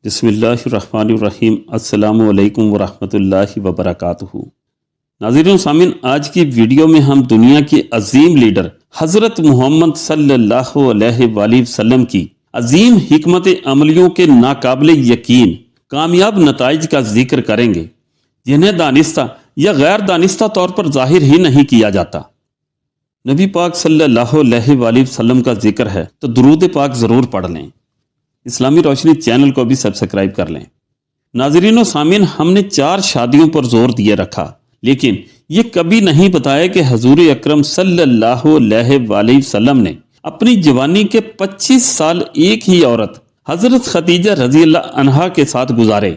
بسم اللہ الرحمن الرحیم۔ السلام علیکم ورحمۃ اللہ وبرکاتہ۔ ناظرین و سامعین، آج کی ویڈیو میں ہم دنیا کے عظیم لیڈر حضرت محمد صلی اللہ علیہ وآلہ وسلم کی عظیم حکمت عملیوں کے ناقابل یقین کامیاب نتائج کا ذکر کریں گے، جنہیں دانستہ یا غیر دانستہ طور پر ظاہر ہی نہیں کیا جاتا۔ نبی پاک صلی اللہ علیہ وآلہ وسلم کا ذکر ہے تو درود پاک ضرور پڑھ لیں۔ اسلامی روشنی چینل کو بھی سبسکرائب کر لیں۔ ناظرین و سامعین، ہم نے 4 شادیوں پر زور دیے رکھا، لیکن یہ کبھی نہیں بتایا کہ حضور اکرم صلی اللہ علیہ وآلہ وسلم نے اپنی جوانی کے 25 سال ایک ہی عورت حضرت خدیجہ رضی اللہ عنہا کے ساتھ گزارے،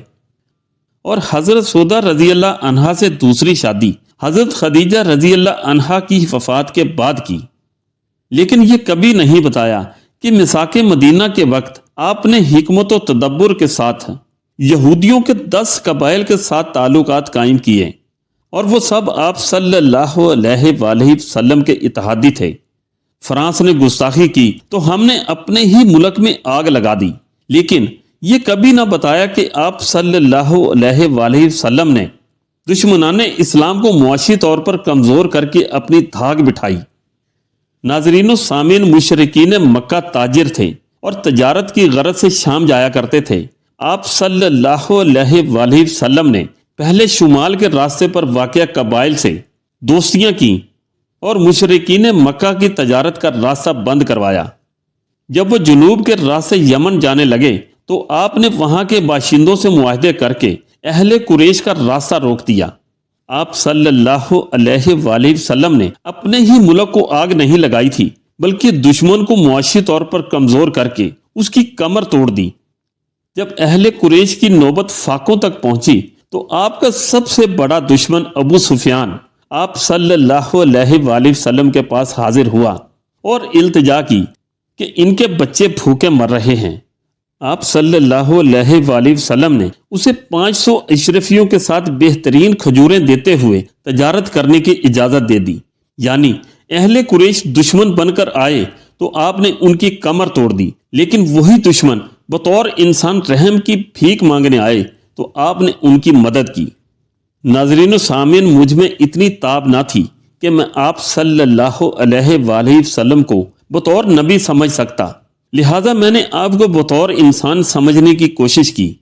اور حضرت سودا رضی اللہ عنہا سے دوسری شادی حضرت خدیجہ رضی اللہ عنہا کی وفات کے بعد کی۔ لیکن یہ کبھی نہیں بتایا کہ مساک مدینہ کے وقت آپ نے حکمت و تدبر کے ساتھ یہودیوں کے 10 قبائل کے ساتھ تعلقات قائم کیے، اور وہ سب آپ صلی اللہ علیہ وآلہ وسلم کے اتحادی تھے۔ فرانس نے گستاخی کی تو ہم نے اپنے ہی ملک میں آگ لگا دی، لیکن یہ کبھی نہ بتایا کہ آپ صلی اللہ علیہ وآلہ وسلم نے دشمنان اسلام کو معاشی طور پر کمزور کر کے اپنی دھاک بٹھائی۔ ناظرین و سامعین، مشرکین مکہ تاجر تھے اور تجارت کی غرض سے شام جایا کرتے تھے۔ آپ صلی اللہ علیہ وآلہ وسلم نے پہلے شمال کے راستے پر واقع قبائل سے دوستیاں کی اور مشرکین مکہ کی تجارت کا راستہ بند کروایا۔ جب وہ جنوب کے راستے یمن جانے لگے تو آپ نے وہاں کے باشندوں سے معاہدے کر کے اہل قریش کا راستہ روک دیا۔ آپ صلی اللہ علیہ وآلہ وسلم نے اپنے ہی ملک کو آگ نہیں لگائی تھی، بلکہ دشمن کو معاشی طور پر کمزور کر کے اس کی کمر توڑ دی۔ جب اہل قریش کی نوبت فاقوں تک پہنچی تو آپ کا سب سے بڑا دشمن ابو سفیان آپ صلی اللہ علیہ وآلہ وسلم کے پاس حاضر ہوا اور التجا کی کہ ان کے بچے بھوکے مر رہے ہیں۔ آپ صلی اللہ علیہ وآلہ وسلم نے اسے 500 اشرفیوں کے ساتھ بہترین کھجوریں دیتے ہوئے تجارت کرنے کی اجازت دے دی، یعنی اہل قریش دشمن بن کر آئے تو آپ نے ان کی کمر توڑ دی، لیکن وہی دشمن بطور انسان رحم کی بھیک مانگنے آئے تو آپ نے ان کی مدد کی۔ ناظرین و سامعین، مجھ میں اتنی تاب نہ تھی کہ میں آپ صلی اللہ علیہ وآلہ وسلم کو بطور نبی سمجھ سکتا، لہذا میں نے آپ کو بطور انسان سمجھنے کی کوشش کی۔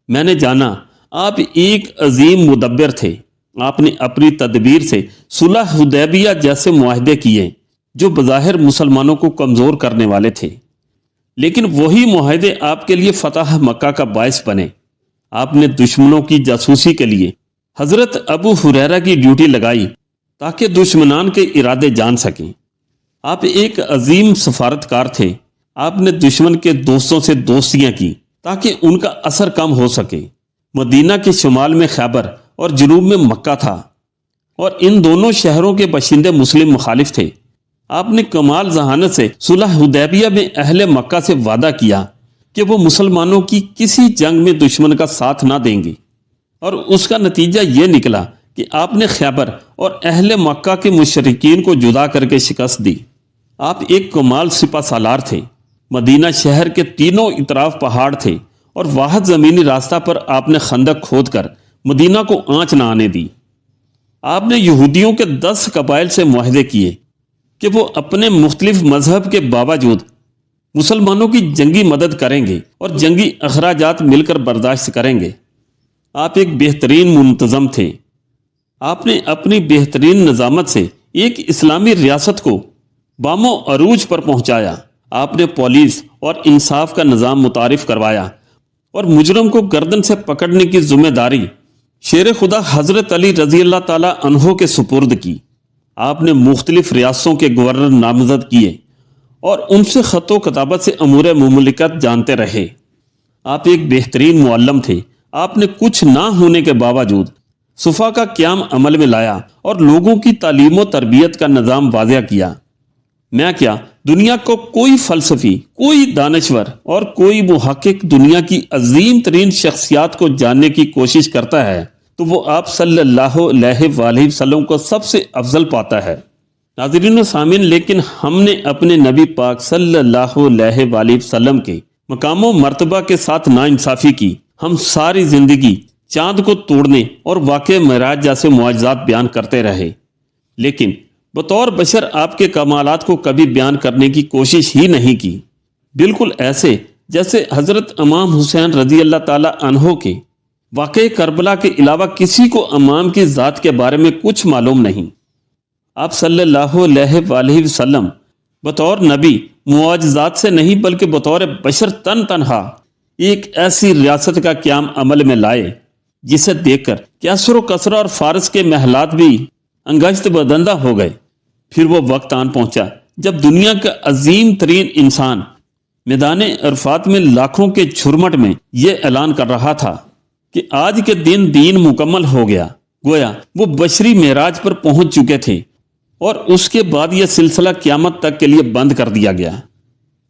میں نے جانا آپ ایک عظیم مدبر تھے۔ آپ نے اپنی تدبیر سے صلح حدیبیہ جیسے معاہدے کیے جو بظاہر مسلمانوں کو کمزور کرنے والے تھے، لیکن وہی معاہدے آپ کے لیے فتح مکہ کا باعث بنے۔ آپ نے دشمنوں کی جاسوسی کے لیے حضرت ابو ہریرہ کی ڈیوٹی لگائی تاکہ دشمنان کے ارادے جان سکیں۔ آپ ایک عظیم سفارتکار تھے۔ آپ نے دشمن کے دوستوں سے دوستیاں کی تاکہ ان کا اثر کم ہو سکے۔ مدینہ کے شمال میں خیبر اور جنوب میں مکہ تھا، اور ان دونوں شہروں کے باشندے مسلم مخالف تھے۔ آپ نے کمال ذہانت سے صلح حدیبیہ میں اہل مکہ سے وعدہ کیا کہ وہ مسلمانوں کی کسی جنگ میں دشمن کا ساتھ نہ دیں گے، اور اس کا نتیجہ یہ نکلا کہ آپ نے خیبر اور اہل مکہ کے مشرکین کو جدا کر کے شکست دی۔ آپ ایک کمال سپہ سالار تھے۔ مدینہ شہر کے تینوں اطراف پہاڑ تھے، اور واحد زمینی راستہ پر آپ نے خندق کھود کر مدینہ کو آنچ نہ آنے دی۔ آپ نے یہودیوں کے 10 قبائل سے معاہدے کیے کہ وہ اپنے مختلف مذہب کے باوجود مسلمانوں کی جنگی مدد کریں گے اور جنگی اخراجات مل کر برداشت کریں گے۔ آپ ایک بہترین منتظم تھے۔ آپ نے اپنی بہترین نظامت سے ایک اسلامی ریاست کو بام و عروج پر پہنچایا۔ آپ نے پولیس اور انصاف کا نظام متعارف کروایا اور مجرم کو گردن سے پکڑنے کی ذمہ داری شیر خدا حضرت علی رضی اللہ تعالی عنہ کے سپرد کی۔ آپ نے مختلف ریاستوں کے گورنر نامزد کیے اور ان سے خط و کتابت سے امور مملکت جانتے رہے۔ آپ ایک بہترین معلم تھے۔ آپ نے کچھ نہ ہونے کے باوجود صفا کا قیام عمل میں لایا اور لوگوں کی تعلیم و تربیت کا نظام واضح کیا۔ میں کیا، دنیا کو کوئی فلسفی، کوئی دانشور اور کوئی محقق دنیا کی عظیم ترین شخصیات کو جاننے کی کوشش کرتا ہے تو وہ آپ صلی اللہ علیہ وآلہ وسلم کو سب سے افضل پاتا ہے۔ ناظرین و سامعین، لیکن ہم نے اپنے نبی پاک صلی اللہ علیہ وآلہ وسلم کے مقام و مرتبہ کے ساتھ ناانصافی کی، ہم ساری زندگی چاند کو توڑنے اور واقع معراج جیسے معجزات بیان کرتے رہے، لیکن بطور بشر آپ کے کمالات کو کبھی بیان کرنے کی کوشش ہی نہیں کی، بالکل ایسے جیسے حضرت امام حسین رضی اللہ تعالی عنہ کے واقع کربلا کے علاوہ کسی کو امام کی ذات کے بارے میں کچھ معلوم نہیں۔ آپ صلی اللہ علیہ وآلہ وسلم بطور نبی معجزات سے نہیں بلکہ بطور بشر تنہا ایک ایسی ریاست کا قیام عمل میں لائے جسے دیکھ کر کیسر و کسرا اور فارس کے محلات بھی انگشت بدندہ ہو گئے۔ پھر وہ وقت آن پہنچا جب دنیا کا عظیم ترین انسان میدان عرفات میں لاکھوں کے جھرمٹ میں یہ اعلان کر رہا تھا کہ آج کے دن دین مکمل ہو گیا، گویا وہ بشری معراج پر پہنچ چکے تھے، اور اس کے بعد یہ سلسلہ قیامت تک کے لیے بند کر دیا گیا۔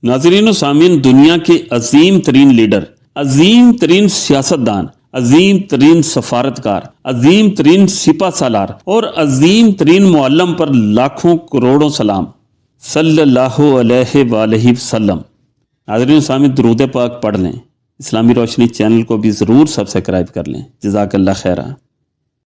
ناظرین و سامعین، دنیا کے عظیم ترین لیڈر، عظیم ترین سیاستدان، عظیم ترین سفارتکار، عظیم ترین سپہ سالار اور عظیم ترین معلم پر لاکھوں کروڑوں سلام، صلی اللہ علیہ وآلہ وسلم۔ ناظرین و سامعین، درود پاک پڑھ لیں، اسلامی روشنی چینل کو بھی ضرور سبسکرائب کر لیں۔ جزاک اللہ خیرہ۔